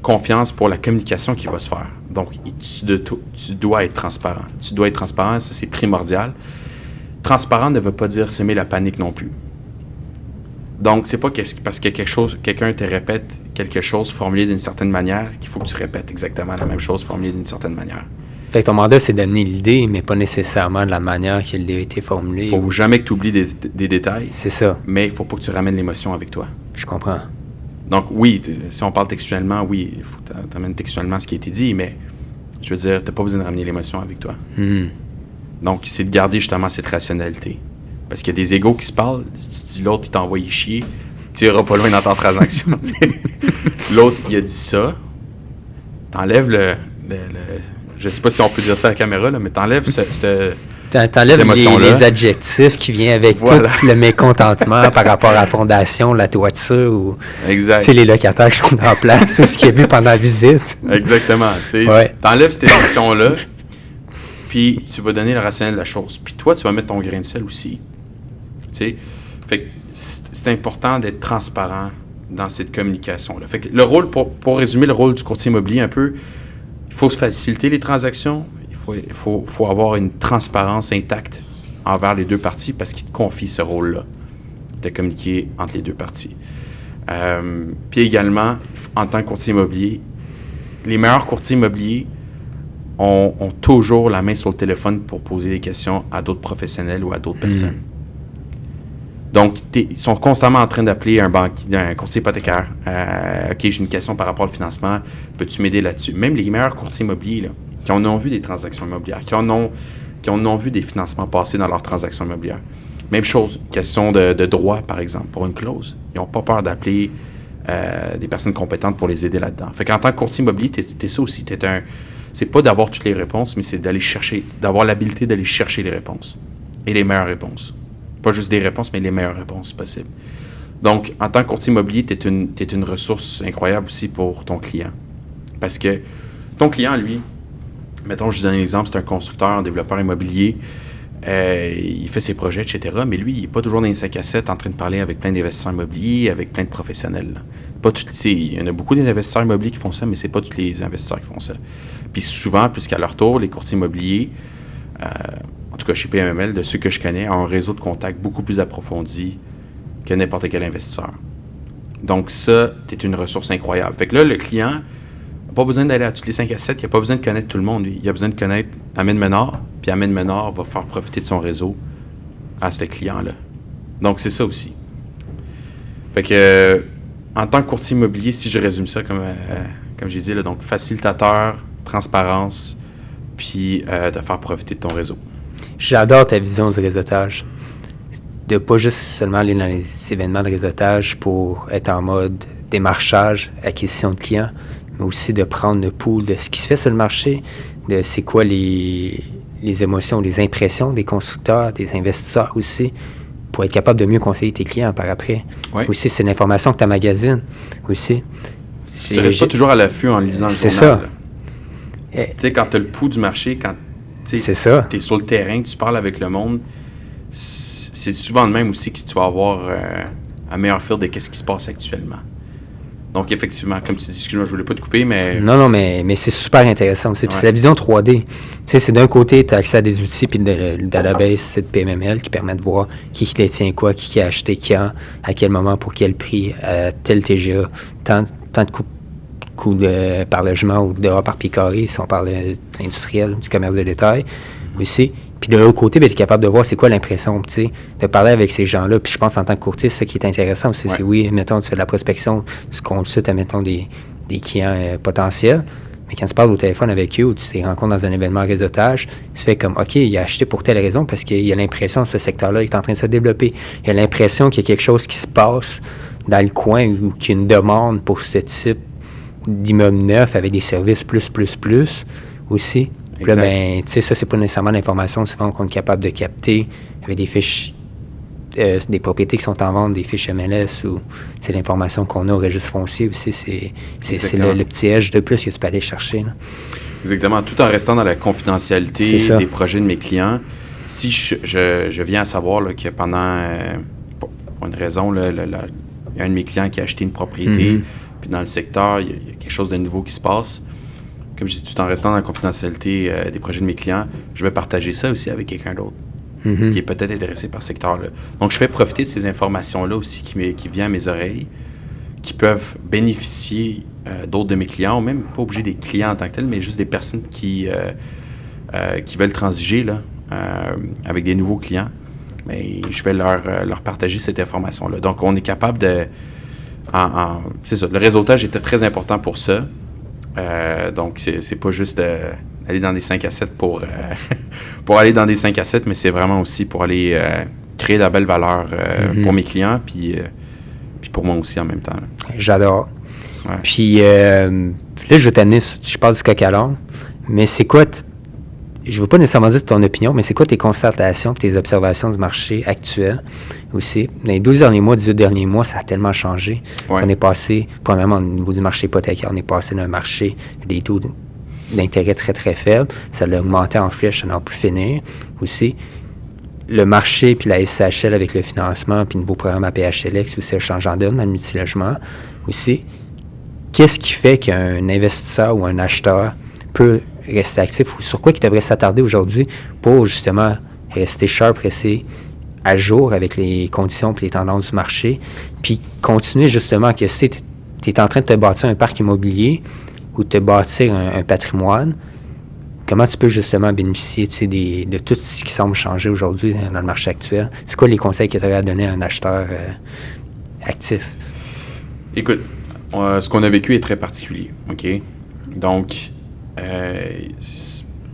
confiance pour la communication qui va se faire. Donc, tu dois être transparent. Tu dois être transparent, ça c'est primordial. Transparent ne veut pas dire semer la panique non plus. Donc, c'est pas parce que quelqu'un te répète quelque chose formulé d'une certaine manière qu'il faut que tu répètes exactement la même chose formulée d'une certaine manière. Fait que ton mandat, c'est d'amener l'idée, mais pas nécessairement de la manière qu'elle a été formulée. Il faut jamais que tu oublies des détails. C'est ça. Mais il faut pas que tu ramènes l'émotion avec toi. Je comprends. Donc, oui, si on parle textuellement, oui, il faut que tu amènes textuellement ce qui a été dit, mais je veux dire, tu n'as pas besoin de ramener l'émotion avec toi. Donc, c'est de garder justement cette rationalité. Parce qu'il y a des égos qui se parlent. Si tu dis l'autre, il t'envoie y chier, tu iras pas loin dans ta transaction. L'autre, il a dit ça. T'enlèves je sais pas si on peut dire ça à la caméra, là, mais t'enlèves T'enlèves les adjectifs qui viennent avec tout le mécontentement par rapport à la fondation, la toiture ou les locataires qui sont en place, c'est ce qu'il y a vu pendant la visite. Exactement. T'enlèves cette émotion-là, puis tu vas donner le rationnel de la chose. Puis toi, tu vas mettre ton grain de sel aussi. Fait que c'est important d'être transparent dans cette communication-là. Fait que le rôle, pour résumer le rôle du courtier immobilier un peu, il faut faciliter les transactions, il faut avoir une transparence intacte envers les deux parties parce qu'il te confie ce rôle-là, de communiquer entre les deux parties. Puis également, en tant que courtier immobilier, les meilleurs courtiers immobiliers ont toujours la main sur le téléphone pour poser des questions à d'autres professionnels ou à d'autres personnes. Donc, ils sont constamment en train d'appeler un courtier hypothécaire. OK, j'ai une question par rapport au financement. Peux-tu m'aider là-dessus? Même les meilleurs courtiers immobiliers, là, qui en ont vu des transactions immobilières, qui en ont vu des financements passer dans leurs transactions immobilières. Même chose, question de droit, par exemple, pour une clause. Ils n'ont pas peur d'appeler des personnes compétentes pour les aider là-dedans. Fait qu'en tant que courtier immobilier, t'es ça aussi. C'est pas d'avoir toutes les réponses, mais c'est d'avoir l'habilité d'aller chercher les réponses. Et les meilleures réponses. Pas juste des réponses, mais les meilleures réponses possibles. Donc, en tant que courtier immobilier, t'es une ressource incroyable aussi pour ton client. Parce que ton client, lui, mettons, je vous donne un exemple, c'est un constructeur, un développeur immobilier, il fait ses projets, etc., mais lui, il n'est pas toujours dans les 5 à 7 en train de parler avec plein d'investisseurs immobiliers, avec plein de professionnels. Il y en a beaucoup des investisseurs immobiliers qui font ça, mais c'est pas tous les investisseurs qui font ça. Puis souvent, puisqu'à leur tour, les courtiers immobiliers, en tout cas chez PMML, de ceux que je connais, ont un réseau de contacts beaucoup plus approfondi que n'importe quel investisseur. Donc ça, tu es une ressource incroyable. Fait que là, le client n'a pas besoin d'aller à toutes les 5 à 7, il n'a pas besoin de connaître tout le monde. Il a besoin de connaître Amin Ménard, puis Amin Ménard va faire profiter de son réseau à ce client-là. Donc c'est ça aussi. Fait que, en tant que courtier immobilier, si je résume ça comme j'ai dit, là, donc facilitateur, transparence, puis de faire profiter de ton réseau. J'adore ta vision du réseautage. De pas juste seulement aller dans les événements de réseautage pour être en mode démarchage, acquisition de clients, mais aussi de prendre le pouls de ce qui se fait sur le marché, de c'est quoi les émotions, les impressions des constructeurs, des investisseurs aussi, pour être capable de mieux conseiller tes clients par après. Oui. Aussi, c'est l'information que tu emmagasines aussi. Tu ne restes pas toujours à l'affût en lisant le journal. C'est ça. Tu sais, quand tu as le pouls du marché, quand tu es sur le terrain, tu parles avec le monde, c'est souvent le même aussi que tu vas avoir un meilleur fil de ce qui se passe actuellement. Donc, effectivement, comme tu dis, excuse-moi, je ne voulais pas te couper, mais... Non, mais c'est super intéressant aussi. Puis c'est la vision 3D. Tu sais, c'est d'un côté, tu as accès à des outils, puis le database, c'est de PMML qui permet de voir qui détient quoi, qui a acheté quand, à quel moment, pour quel prix, tel TGA, tant de coûts par logement ou dehors par pied carré, si on parle de l'industriel, du commerce de détail aussi. Puis de l'autre côté, tu es capable de voir c'est quoi l'impression, tu sais, de parler avec ces gens-là. Puis je pense en tant que courtier, ce qui est intéressant aussi, c'est oui, mettons, tu fais de la prospection, tu consultes, mettons, des clients potentiels, mais quand tu parles au téléphone avec eux ou tu te rencontres dans un événement réseautage, tu fais comme, OK, il a acheté pour telle raison parce qu'il a l'impression que ce secteur-là est en train de se développer. Il a l'impression qu'il y a quelque chose qui se passe dans le coin ou qu'il y a une demande pour ce type d'immeuble neuf avec des services plus aussi. Puis là, ben, tu sais, ça, c'est pas nécessairement l'information souvent qu'on est capable de capter avec des fiches des propriétés qui sont en vente, des fiches MLS ou c'est l'information qu'on a au registre foncier aussi. C'est le petit edge de plus que tu peux aller chercher. Là. Exactement. Tout en restant dans la confidentialité des projets de mes clients, si je viens à savoir là, que pendant, pour une raison, là, il y a un de mes clients qui a acheté une propriété, puis dans le secteur, il y a quelque chose de nouveau qui se passe. Comme je dis, tout en restant dans la confidentialité des projets de mes clients, je vais partager ça aussi avec quelqu'un d'autre qui est peut-être intéressé par ce secteur-là. Donc, je fais profiter de ces informations-là aussi qui viennent à mes oreilles, qui peuvent bénéficier d'autres de mes clients, ou même pas obligé des clients en tant que tels, mais juste des personnes qui veulent transiger là, avec des nouveaux clients. Mais je vais leur partager cette information-là. Donc, on est capable de... c'est ça, le réseautage était très important pour ça. Donc, c'est pas juste aller dans des 5 à 7 pour aller dans des 5 à 7, mais c'est vraiment aussi pour aller créer de la belle valeur pour mes clients, puis pour moi aussi en même temps. Là. J'adore. Ouais. Puis là, je vais t'amener, je parle du coq à l'âne, mais c'est quoi, je ne veux pas nécessairement dire ton opinion, mais c'est quoi tes constatations et tes observations du marché actuel aussi? Dans les 12 derniers mois, 18 derniers mois, ça a tellement changé. Ouais. On est passé, premièrement, au niveau du marché hypothécaire, on est passé d'un marché des taux d'intérêt très, très faibles. Ça l'a augmenté en flèche, ça n'en plus finir aussi. Le marché, puis la SCHL avec le financement, puis le nouveau programme APHLX aussi, le changeant d'homme dans le multilogement aussi. Qu'est-ce qui fait qu'un investisseur ou un acheteur peut rester actif ou sur quoi il devrait s'attarder aujourd'hui pour justement rester sharp, rester à jour avec les conditions et les tendances du marché, puis continuer justement que si tu es en train de te bâtir un parc immobilier ou de te bâtir un patrimoine, comment tu peux justement bénéficier de tout ce qui semble changer aujourd'hui dans le marché actuel? C'est quoi les conseils que tu aurais à donner à un acheteur actif? Écoute, ce qu'on a vécu est très particulier, OK? Donc,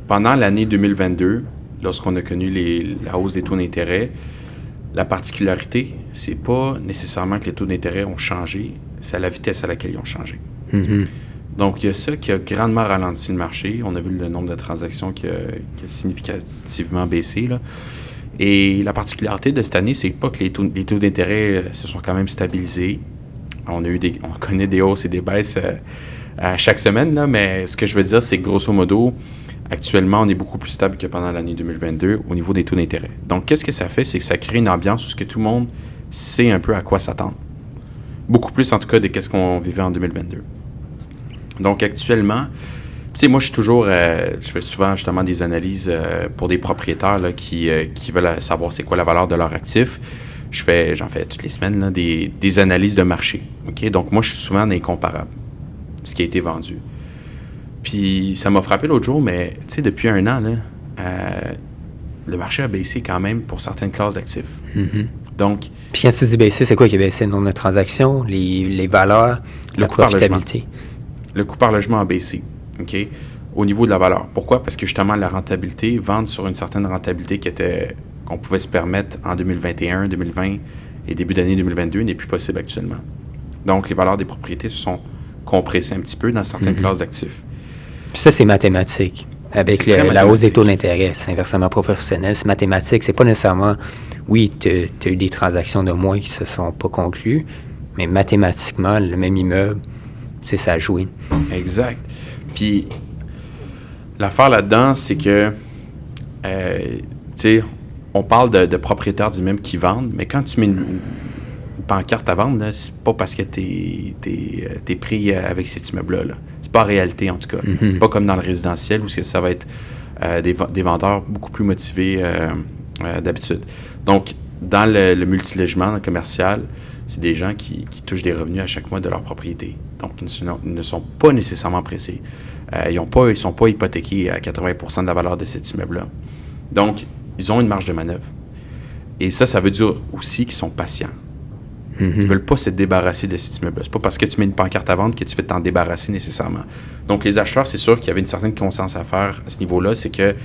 pendant l'année 2022, lorsqu'on a connu la hausse des taux d'intérêt, la particularité, c'est pas nécessairement que les taux d'intérêt ont changé, c'est à la vitesse à laquelle ils ont changé. Mm-hmm. Donc, il y a ça qui a grandement ralenti le marché. On a vu le nombre de transactions qui a significativement baissé, là. Et la particularité de cette année, c'est pas que les taux d'intérêt se sont quand même stabilisés. On connaît des hausses et des baisses à chaque semaine, là, mais ce que je veux dire, c'est que grosso modo, actuellement, on est beaucoup plus stable que pendant l'année 2022 au niveau des taux d'intérêt. Donc, qu'est-ce que ça fait? C'est que ça crée une ambiance où tout le monde sait un peu à quoi s'attendre. Beaucoup plus, en tout cas, de qu'est-ce qu'on vivait en 2022. Donc, actuellement, tu sais, moi, je fais souvent, justement, des analyses pour des propriétaires là, qui veulent savoir c'est quoi la valeur de leur actif. J'en fais toutes les semaines, là, des analyses de marché. Okay? Donc, moi, je suis souvent dans les comparables, ce qui a été vendu. Puis, ça m'a frappé l'autre jour, mais, tu sais, depuis un an, là, le marché a baissé quand même pour certaines classes d'actifs. Mm-hmm. Donc... Puis, quand tu dis baissé, c'est quoi qui a baissé? Le nombre de transactions, les valeurs, la profitabilité? Le coût par logement a baissé, OK? Au niveau de la valeur. Pourquoi? Parce que, justement, la rentabilité, vendre sur une certaine rentabilité qu'on pouvait se permettre en 2021, 2020 et début d'année 2022 n'est plus possible actuellement. Donc, les valeurs des propriétés se sont compressées un petit peu dans certaines classes d'actifs. Puis ça, c'est mathématique. Avec la hausse des taux d'intérêt, c'est inversement proportionnel. C'est mathématique. C'est pas nécessairement... Oui, tu as eu des transactions de moins qui se sont pas conclues, mais mathématiquement, le même immeuble, ça a joué. Exact. Puis, l'affaire là-dedans, c'est que, tu sais, on parle de propriétaires d'immeubles qui vendent, mais quand tu mets une pancarte à vendre, là, c'est pas parce que t'es pris avec cet immeuble-là. Là. C'est pas en réalité, en tout cas. Mm-hmm. C'est pas comme dans le résidentiel où ça va être des vendeurs beaucoup plus motivés d'habitude. Donc, dans le multilogement, dans le commercial, c'est des gens qui touchent des revenus à chaque mois de leur propriété. Donc, ils ne sont pas nécessairement pressés. Ils ne sont pas hypothéqués à 80% de la valeur de cet immeuble-là. Donc, ils ont une marge de manœuvre. Et ça veut dire aussi qu'ils sont patients. Mm-hmm. Ils ne veulent pas se débarrasser de cet immeuble-là. C'est pas parce que tu mets une pancarte à vendre que tu vas t'en débarrasser nécessairement. Donc, les acheteurs, c'est sûr qu'il y avait une certaine conscience à faire à ce niveau-là. C'est que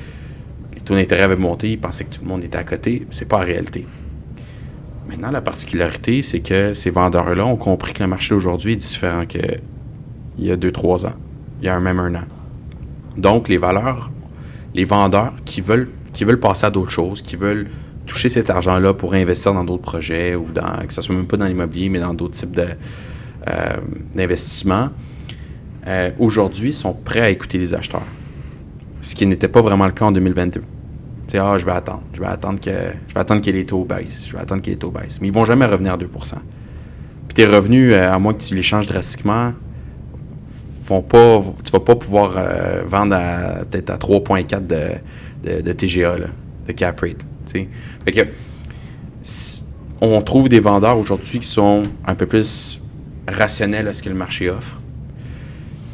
les taux d'intérêt avaient monté, ils pensaient que tout le monde était à côté. C'est pas la réalité. Maintenant, la particularité, c'est que ces vendeurs-là ont compris que le marché d'aujourd'hui est différent qu'il y a 2-3 ans. Il y a même un an. Donc, les vendeurs qui veulent passer à d'autres choses, qui veulent toucher cet argent-là pour investir dans d'autres projets ou que ce soit même pas dans l'immobilier, mais dans d'autres types d'investissements, aujourd'hui, sont prêts à écouter les acheteurs. Ce qui n'était pas vraiment le cas en 2022. Tu sais, je vais attendre que les taux baissent. Mais ils vont jamais revenir à 2 %. Puis tes revenus, à moins que tu les changes drastiquement, tu vas pas pouvoir vendre peut-être à 3,4 de TGA, là, de cap rate. T'sais. Fait que on trouve des vendeurs aujourd'hui qui sont un peu plus rationnels à ce que le marché offre.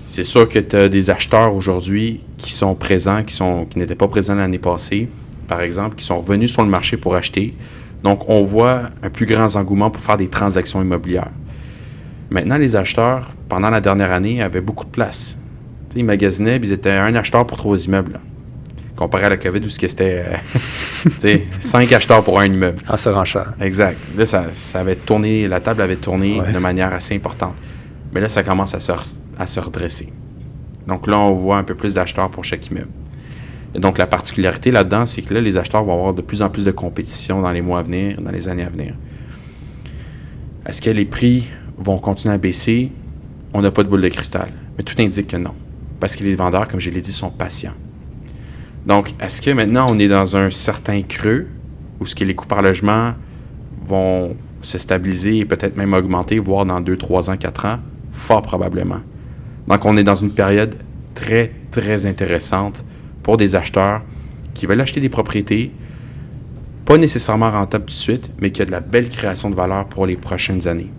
C'est sûr que tu as des acheteurs aujourd'hui qui sont présents, qui n'étaient pas présents l'année passée, par exemple, qui sont revenus sur le marché pour acheter. Donc, on voit un plus grand engouement pour faire des transactions immobilières. Maintenant, les acheteurs, pendant la dernière année, avaient beaucoup de place. T'sais, ils magasinaient, puis ils étaient un acheteur pour 3 immeubles. Là. Comparé à la COVID, où c'était 5 acheteurs pour un immeuble. En surenchère. Exact. Là, ça avait tourné, la table avait tourné de manière assez importante. Mais là, ça commence à se redresser. Donc là, on voit un peu plus d'acheteurs pour chaque immeuble. Et donc, la particularité là-dedans, c'est que là, les acheteurs vont avoir de plus en plus de compétition dans les mois à venir, dans les années à venir. Est-ce que les prix vont continuer à baisser? On n'a pas de boule de cristal. Mais tout indique que non. Parce que les vendeurs, comme je l'ai dit, sont patients. Donc, est-ce que maintenant, on est dans un certain creux où ce que les coûts par logement vont se stabiliser et peut-être même augmenter, voire dans 2, 3 ans, 4 ans? Fort probablement. Donc, on est dans une période très, très intéressante pour des acheteurs qui veulent acheter des propriétés, pas nécessairement rentables tout de suite, mais qui a de la belle création de valeur pour les prochaines années.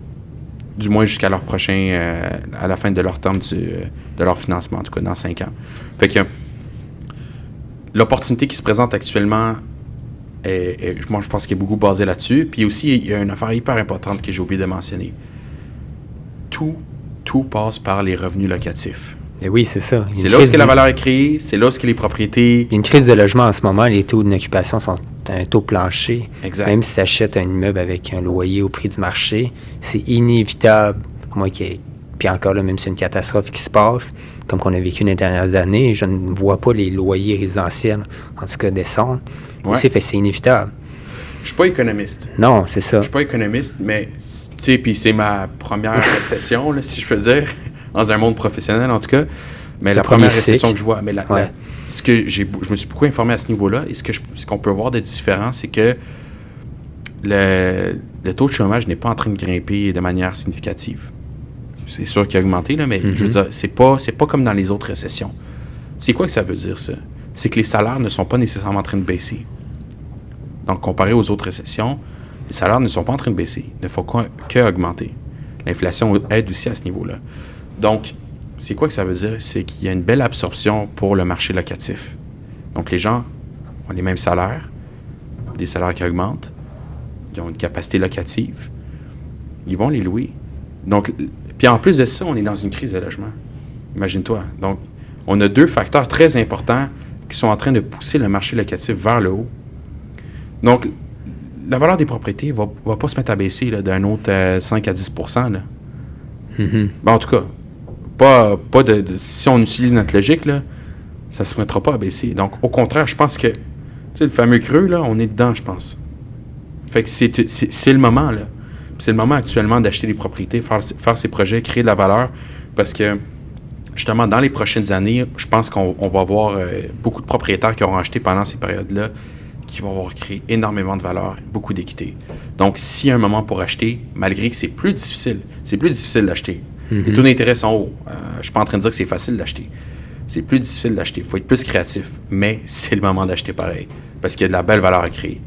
Du moins jusqu'à leur à la fin de leur terme de leur financement, en tout cas dans 5 ans. Fait que l'opportunité qui se présente actuellement, moi je pense qu'elle est beaucoup basée là-dessus. Puis aussi, il y a une affaire hyper importante que j'ai oublié de mentionner. Tout passe par les revenus locatifs. Et oui, c'est ça. C'est là où la valeur est créée, c'est là où les propriétés... Il y a une crise de logement en ce moment, les taux d'occupation sont à un taux plancher. Exact. Même si tu achètes un immeuble avec un loyer au prix du marché, c'est inévitable, à moins qu'il y ait... Puis encore là, même si c'est une catastrophe qui se passe, comme qu'on a vécu les dernières années, je ne vois pas les loyers résidentiels, en tout cas, descendre. Ouais. Fait c'est inévitable. Je suis pas économiste. Non, c'est ça. Je suis pas économiste, mais, tu sais, puis c'est ma première récession, là, si je peux dire, dans un monde professionnel, en tout cas. Mais la première récession que je vois, mais ce que je me suis beaucoup informé à ce niveau-là, et ce qu'on peut voir de différent, c'est que le taux de chômage n'est pas en train de grimper de manière significative. C'est sûr qu'il a augmenté, là, mais je veux dire, c'est pas comme dans les autres récessions. C'est quoi que ça veut dire, ça? C'est que les salaires ne sont pas nécessairement en train de baisser. Donc, comparé aux autres récessions, les salaires ne sont pas en train de baisser, ne font qu'augmenter. L'inflation aide aussi à ce niveau-là. Donc, c'est quoi que ça veut dire? C'est qu'il y a une belle absorption pour le marché locatif. Donc, les gens ont les mêmes salaires, des salaires qui augmentent, ils ont une capacité locative, ils vont les louer. Donc, puis en plus de ça, on est dans une crise de logement. Imagine-toi. Donc, on a 2 facteurs très importants qui sont en train de pousser le marché locatif vers le haut. Donc, la valeur des propriétés va pas se mettre à baisser là, d'un autre 5 à 10 %. Là. Ben, en tout cas, pas si on utilise notre logique, là, ça ne se mettra pas à baisser. Donc, au contraire, je pense que le fameux creux, là, on est dedans, je pense. Fait que c'est le moment, là. C'est le moment actuellement d'acheter des propriétés, faire ces projets, créer de la valeur, parce que, justement, dans les prochaines années, je pense qu'on va avoir beaucoup de propriétaires qui auront acheté pendant ces périodes-là, qui vont avoir créé énormément de valeur, beaucoup d'équité. Donc, s'il y a un moment pour acheter, malgré que c'est plus difficile d'acheter. Les taux d'intérêt sont hauts. Je ne suis pas en train de dire que c'est facile d'acheter. C'est plus difficile d'acheter. Il faut être plus créatif. Mais c'est le moment d'acheter pareil, parce qu'il y a de la belle valeur à créer.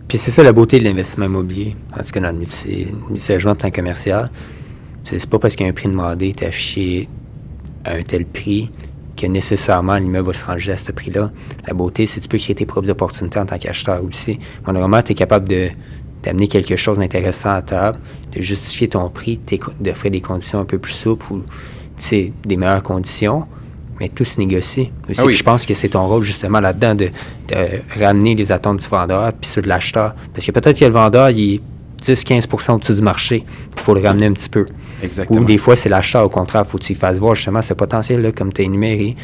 Puis c'est ça la beauté de l'investissement immobilier. Parce que dans le multilogement en tant que commercial, c'est pas parce qu'il y a un prix demandé est affiché à un tel prix que nécessairement l'immeuble va se ranger à ce prix-là. La beauté, c'est que tu peux créer tes propres opportunités en tant qu'acheteur aussi. Normalement, tu es capable d'amener quelque chose d'intéressant à table, de justifier ton prix, d'offrir des conditions un peu plus souples ou des meilleures conditions, mais tout se négocie. Aussi, je pense que c'est ton rôle justement là-dedans de ramener les attentes du vendeur puis ceux de l'acheteur. Parce que peut-être que le vendeur, il est 10-15% au-dessus du marché, il faut le ramener un petit peu. Exactement. Ou des fois, c'est l'acheteur, au contraire, il faut que tu fasses voir justement ce potentiel-là, comme tu as énuméré.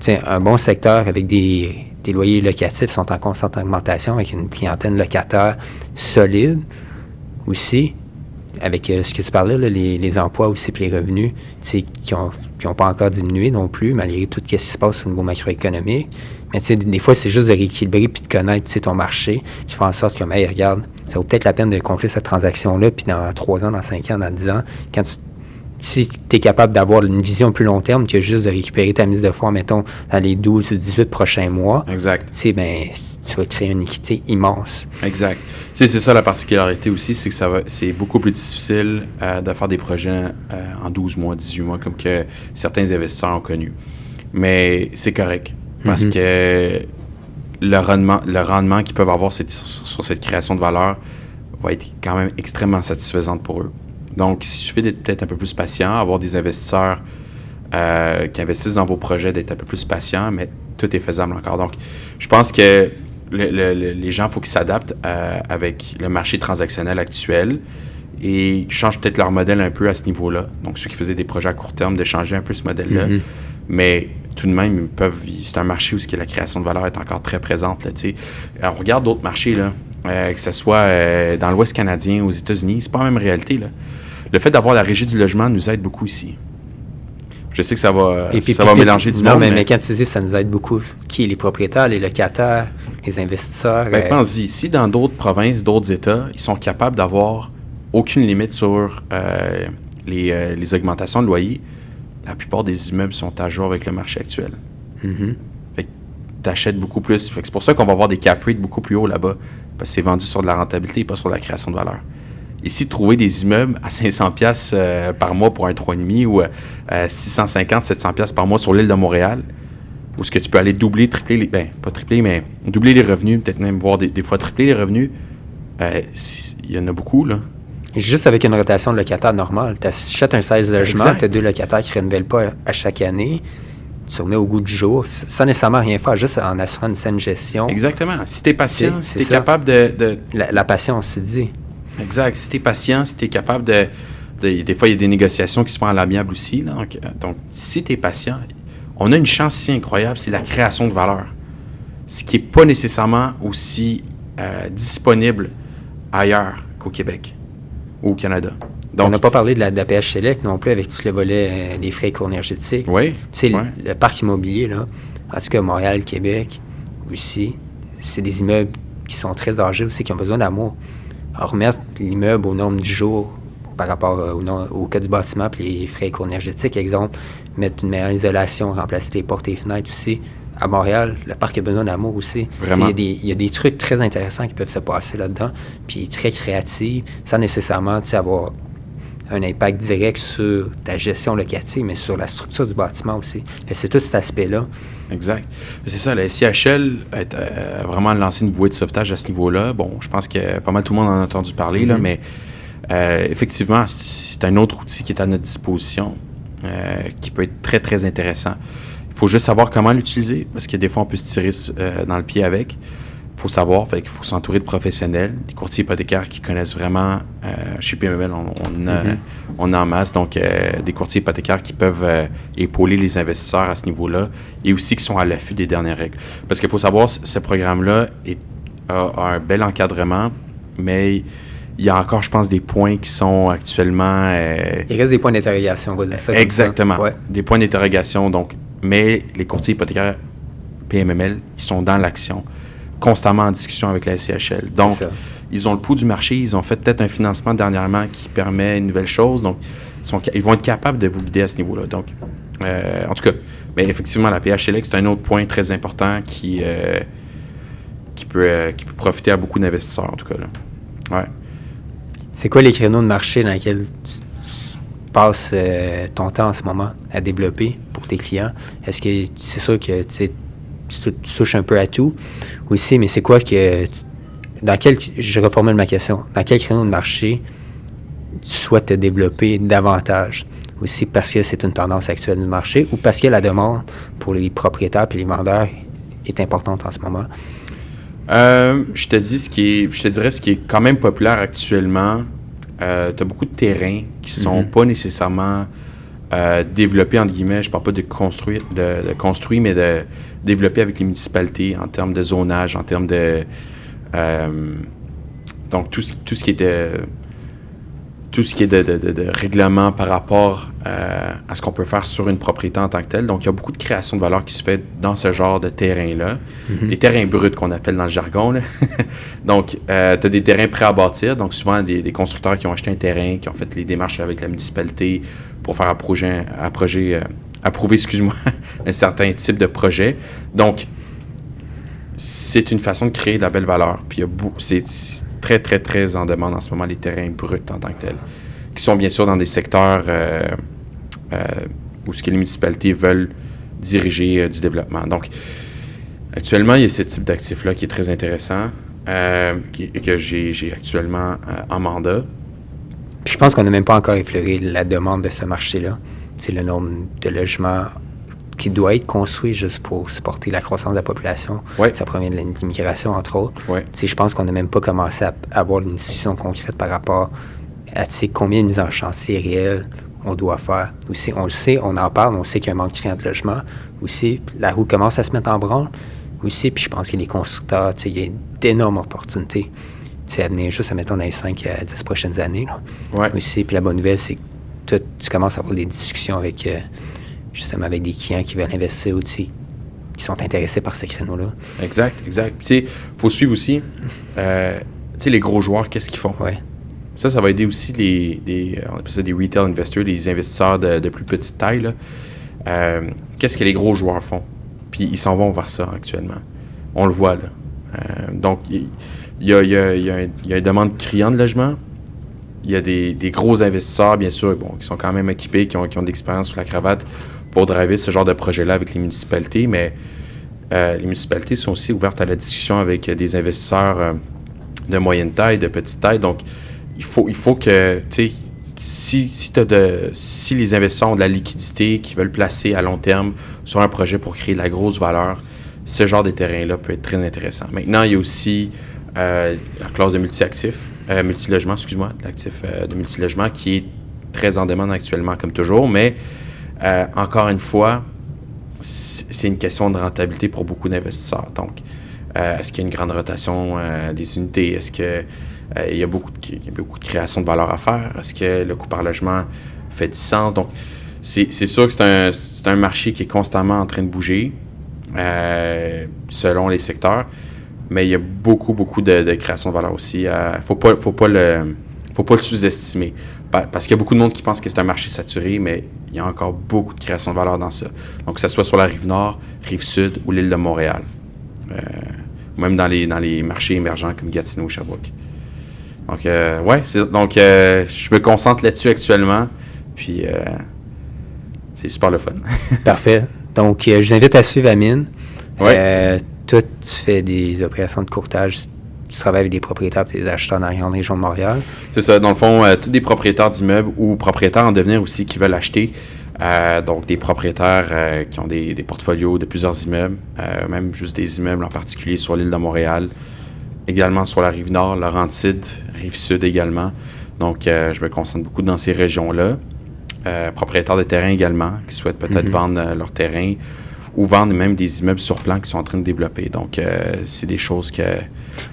Un bon secteur avec des tes loyers locatifs sont en constante augmentation avec une clientèle locataire solide aussi, avec ce que tu parlais, là, les emplois aussi puis les revenus qui n'ont pas encore diminué non plus, malgré tout ce qui se passe au niveau macroéconomique. Mais des fois, c'est juste de rééquilibrer puis de connaître ton marché. Je fais en sorte que, hey, regarde, ça vaut peut-être la peine de conclure cette transaction-là, puis dans 3 ans, dans 5 ans, dans 10 ans, si tu es capable d'avoir une vision plus long terme que juste de récupérer ta mise de fonds, mettons, dans les 12 ou 18 prochains mois, exact. Tu vas créer une équité immense. Exact. C'est ça la particularité aussi, c'est que c'est beaucoup plus difficile de faire des projets en 12 mois, 18 mois, comme que certains investisseurs ont connu. Mais c'est correct, parce que le rendement qu'ils peuvent avoir sur cette création de valeur va être quand même extrêmement satisfaisante pour eux. Donc, il suffit d'être peut-être un peu plus patient, avoir des investisseurs qui investissent dans vos projets, d'être un peu plus patient, mais tout est faisable encore. Donc, je pense que les gens, il faut qu'ils s'adaptent avec le marché transactionnel actuel et changent peut-être leur modèle un peu à ce niveau-là. Donc, ceux qui faisaient des projets à court terme, de changer un peu ce modèle-là. Mais tout de même, c'est un marché où la création de valeur est encore très présente. Là, on regarde d'autres marchés, là, que ce soit dans l'Ouest canadien, aux États-Unis, c'est pas la même réalité. Là. Le fait d'avoir la régie du logement nous aide beaucoup ici. Je sais que ça va mélanger du monde. Mais quand tu dis ça nous aide beaucoup, qui? Les propriétaires, les locataires, les investisseurs? Pense-y, si dans d'autres provinces, d'autres États, ils sont capables d'avoir aucune limite sur les augmentations de loyer, la plupart des immeubles sont à jour avec le marché actuel. Fait que t'achètes beaucoup plus. Fait que c'est pour ça qu'on va avoir des cap rates beaucoup plus hauts là-bas, parce que c'est vendu sur de la rentabilité et pas sur de la création de valeur. Ici, trouver des immeubles à 500$ par mois pour un 3,5 ou 650-700$ par mois sur l'île de Montréal, où ce que tu peux aller doubler, tripler, pas tripler, mais doubler les revenus, peut-être même voir des fois tripler les revenus, il y en a beaucoup, là. Juste avec une rotation de locataires normale. Tu achètes un 16 logements, tu as 2 locataires qui ne renouvellent pas à chaque année, tu remets au goût du jour, sans nécessairement rien faire, juste en assurant une saine gestion. Exactement. Si tu es patient, si tu es capable de... La patience, tu dis. Exact. Si tu es patient, si tu es capable de... Des fois, il y a des négociations qui se font à l'amiable aussi. Là. Donc, si tu es patient, on a une chance ici incroyable, c'est la création de valeur. Ce qui n'est pas nécessairement aussi disponible ailleurs qu'au Québec ou au Canada. Donc, on n'a pas parlé de la PH Select non plus avec tout le volet des frais énergétiques. Oui. Le parc immobilier, là, en tout cas Montréal, Québec, aussi, c'est des immeubles qui sont très âgés aussi, qui ont besoin d'amour. Alors, remettre l'immeuble au nombre du jour par rapport au cas du bâtiment et les frais énergétiques, exemple, mettre une meilleure isolation, remplacer les portes et les fenêtres aussi. À Montréal, le parc a besoin d'amour aussi. Il y a des trucs très intéressants qui peuvent se passer là-dedans, puis très créatifs, sans nécessairement avoir un impact direct sur ta gestion locative, mais sur la structure du bâtiment aussi. C'est tout cet aspect-là. Exact. C'est ça, la SCHL a vraiment lancé une bouée de sauvetage à ce niveau-là. Bon, je pense que pas mal tout le monde en a entendu parler, là, mais effectivement, c'est un autre outil qui est à notre disposition, qui peut être très, très intéressant. Il faut juste savoir comment l'utiliser, parce que des fois, on peut se tirer dans le pied avec. Il faut savoir, il faut s'entourer de professionnels, des courtiers hypothécaires qui connaissent vraiment. Chez PMML, on a en masse, donc des courtiers hypothécaires qui peuvent épauler les investisseurs à ce niveau-là et aussi qui sont à l'affût des dernières règles. Parce qu'il faut savoir, ce programme-là a un bel encadrement, mais il y a encore, je pense, des points qui sont actuellement... il reste des points d'interrogation, on va dire ça. Exactement, ouais. Des points d'interrogation. Donc, mais les courtiers hypothécaires PMML, ils sont dans l'action, constamment en discussion avec la SCHL. Donc, ils ont le pouls du marché, ils ont fait peut-être un financement dernièrement qui permet une nouvelle chose, donc ils vont être capables de vous guider à ce niveau-là. Donc, en tout cas, mais effectivement, la PHLX, c'est un autre point très important qui peut profiter à beaucoup d'investisseurs, en tout cas. Là. Ouais. C'est quoi les créneaux de marché dans lesquels tu passes ton temps en ce moment à développer pour tes clients? Est-ce que c'est sûr que tu touches un peu à tout aussi, mais c'est quoi que... je reformule ma question. Dans quel créneau de marché tu souhaites te développer davantage? Aussi parce que c'est une tendance actuelle du marché ou parce que la demande pour les propriétaires et les vendeurs est importante en ce moment? Je te dirais ce qui est quand même populaire actuellement. Tu as beaucoup de terrains qui sont pas nécessairement développer, entre guillemets, je parle pas de construire, mais de développer avec les municipalités en termes de zonage, en termes de... donc, tout ce qui est de règlement par rapport à ce qu'on peut faire sur une propriété en tant que telle. Donc, il y a beaucoup de création de valeur qui se fait dans ce genre de terrain-là. Les terrains bruts qu'on appelle dans le jargon. Là. Donc, tu as des terrains prêts à bâtir. Donc, souvent, des constructeurs qui ont acheté un terrain, qui ont fait les démarches avec la municipalité pour faire approuver un certain type de projet. Donc, c'est une façon de créer de la belle valeur. Puis, c'est très, très, très en demande en ce moment, les terrains bruts en tant que tels, qui sont bien sûr dans des secteurs où les municipalités veulent diriger du développement. Donc, actuellement, il y a ce type d'actif-là qui est très intéressant, que j'ai actuellement en mandat. Je pense qu'on n'a même pas encore effleuré la demande de ce marché-là. C'est le nombre de logements qui doit être construit juste pour supporter la croissance de la population. Ouais. Ça provient de l'immigration, entre autres. Ouais. Je pense qu'on n'a même pas commencé à avoir une discussion concrète par rapport à combien de mises en chantier réelles on doit faire. Aussi, on le sait, on en parle, on sait qu'il y a un manque criant de logement. Aussi, la roue commence à se mettre en branle. Aussi, puis je pense que les constructeurs, il y a d'énormes opportunités à venir juste, mettons, dans les 5 à 10 prochaines années. Là. Ouais. Aussi, puis la bonne nouvelle, c'est que tu commences à avoir des discussions avec... justement avec des clients qui veulent investir aussi, qui sont intéressés par ces créneaux-là. Exact. Tu sais, il faut suivre aussi, tu sais, les gros joueurs, qu'est-ce qu'ils font? Ouais. Ça va aider aussi on appelle ça des retail investors, les investisseurs de plus petite taille, là. Qu'est-ce que les gros joueurs font? Puis ils s'en vont vers ça actuellement. On le voit, là. Donc, il y a une demande criante de logement. Il y a des gros investisseurs, bien sûr, qui sont quand même équipés, qui ont de l'expérience sous la cravate pour driver ce genre de projet-là avec les municipalités, mais les municipalités sont aussi ouvertes à la discussion avec des investisseurs de moyenne taille, de petite taille. Donc, il faut que, tu sais, si les investisseurs ont de la liquidité, qui veulent placer à long terme sur un projet pour créer de la grosse valeur, ce genre de terrain-là peut être très intéressant. Maintenant, il y a aussi la classe de multilogement, l'actif de multilogement qui est très en demande actuellement, comme toujours, mais encore une fois, c'est une question de rentabilité pour beaucoup d'investisseurs. Donc, est-ce qu'il y a une grande rotation des unités? Est-ce qu'il y a beaucoup de création de valeur à faire? Est-ce que le coût par logement fait du sens? Donc, c'est sûr que c'est un marché qui est constamment en train de bouger selon les secteurs, mais il y a beaucoup de création de valeur aussi. Faut pas le sous-estimer. Parce qu'il y a beaucoup de monde qui pense que c'est un marché saturé, mais il y a encore beaucoup de création de valeur dans ça. Donc, que ce soit sur la Rive-Nord, Rive-Sud ou l'île de Montréal. Même dans les marchés émergents comme Gatineau ou Sherbrooke. Donc, je me concentre là-dessus actuellement. Puis, c'est super le fun. Parfait. Donc, je vous invite à suivre Amine. Ouais. Toi, tu fais des opérations de courtage. Tu travailles avec des propriétaires et des acheteurs dans la région de Montréal. C'est ça. Dans le fond, tous des propriétaires d'immeubles ou propriétaires en devenir aussi qui veulent acheter. Donc, des propriétaires qui ont des portfolios de plusieurs immeubles, même juste des immeubles en particulier sur l'île de Montréal, également sur la Rive-Nord, Laurentide, Rive-Sud également. Donc, je me concentre beaucoup dans ces régions-là. Propriétaires de terrain également, qui souhaitent peut-être vendre leur terrain ou vendre même des immeubles sur plan qui sont en train de développer. Donc, c'est des choses que...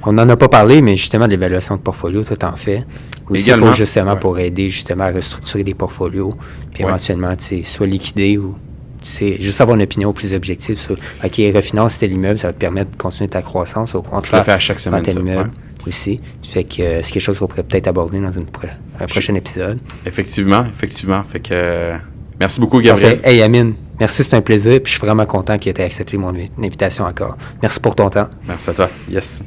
On n'en a pas parlé, mais justement, l'évaluation de portfolio, toi, t'en fais. Aussi également, pour aider justement à restructurer des portfolios, puis éventuellement, soit liquider ou juste avoir une opinion plus objective sur OK, refinance tel immeuble, ça va te permettre de continuer ta croissance. Au contraire, je le fais à chaque semaine, tel immeuble aussi. Fait que c'est quelque chose qu'on pourrait peut-être aborder dans un prochain épisode. Effectivement. Fait que merci beaucoup, Gabriel. Hey, Amine, merci, c'est un plaisir. Puis je suis vraiment content qu'il ait accepté mon invitation encore. Merci pour ton temps. Merci à toi. Yes.